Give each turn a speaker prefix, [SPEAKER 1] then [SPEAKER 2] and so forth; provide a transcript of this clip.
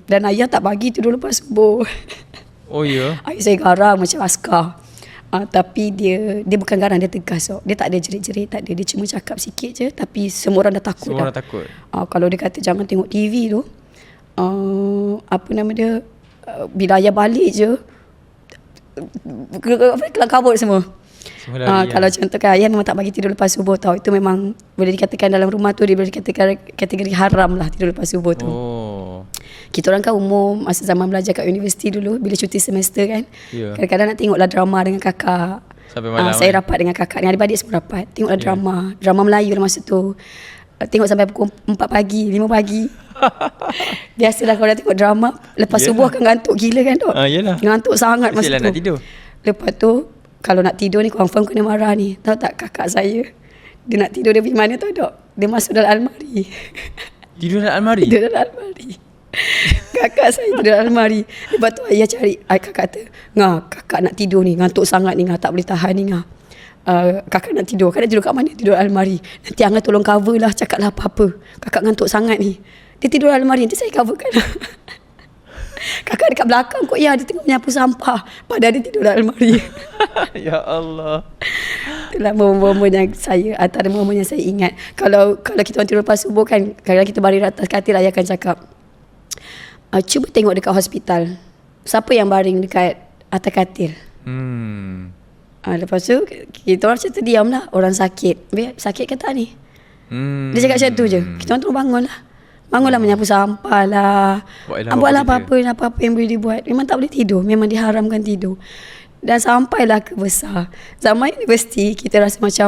[SPEAKER 1] Dan ayah tak bagi tidur lepas subuh.
[SPEAKER 2] Oh ya?
[SPEAKER 1] Ayah saya garang macam askar. Tapi dia bukan garang, dia tegas. Dia tak ada jerit-jerit, tak ada. Dia cuma cakap sikit je, tapi semua orang dah takut.
[SPEAKER 2] Semua orang takut.
[SPEAKER 1] Kalau dia kata jangan tengok TV tu, apa nama dia, bila ayah balik je, kelam kabut semua. Kalau contohkan ayah memang tak bagi tidur lepas subuh tau. Itu memang boleh dikatakan dalam rumah tu dia boleh dikatakan kategori haram lah tidur lepas subuh tu. Kita orang kan umur masa zaman belajar kat universiti dulu, bila cuti semester kan, kadang-kadang nak tengoklah drama dengan kakak.
[SPEAKER 2] Sampai malam.
[SPEAKER 1] Saya rapat dengan kakak, dengan adik-adik semua rapat. Tengoklah drama Melayu lah masa tu. Tengok sampai pukul 4 pagi, 5 pagi. Biasalah kalau dah tengok drama, lepas subuh akan ngantuk gila kan tu. Ngantuk sangat masa tu.
[SPEAKER 2] Nak tidur.
[SPEAKER 1] Lepas tu kalau nak tidur ni confirm kena marah ni. Tahu tak kakak saya, dia nak tidur dia pergi mana tahu tak? Dia masuk dalam almari.
[SPEAKER 2] Tidur dalam almari?
[SPEAKER 1] Tidur dalam almari. Kakak saya tidur dalam almari. Lepas tu ayah cari, kakak kata, "Ngah, kakak nak tidur ni, ngantuk sangat ni, Ngah, tak boleh tahan ni, Ngah. Kakak nak tidur. Kakak nak tidur kat mana? Tidur dalam almari. Nanti Angah tolong cover lah, cakap lah apa-apa. Kakak ngantuk sangat ni." Dia tidur dalam almari, nanti saya coverkan. Kakak dekat belakang kot, dia tengok menyapu sampah, padahal dia tidur dalam almari.
[SPEAKER 2] Ya Allah.
[SPEAKER 1] Itulah momen-momen yang saya, antara momen yang saya ingat. Kalau kita orang tidur lepas subuh kan, kadang-kadang kita baring atas katil, ayah akan cakap, cuba tengok dekat hospital, siapa yang baring dekat atas katil. Lepas tu kita orang macam tu diam lah. Orang sakit, sakit ke tak ni? Dia cakap macam tu je. Kita orang terus bangun lah. Bangunlah, menyapu sampah lah, buatlah apa-apa yang boleh dibuat. Memang tak boleh tidur, memang diharamkan tidur. Dan sampailah ke besar, zaman universiti kita rasa macam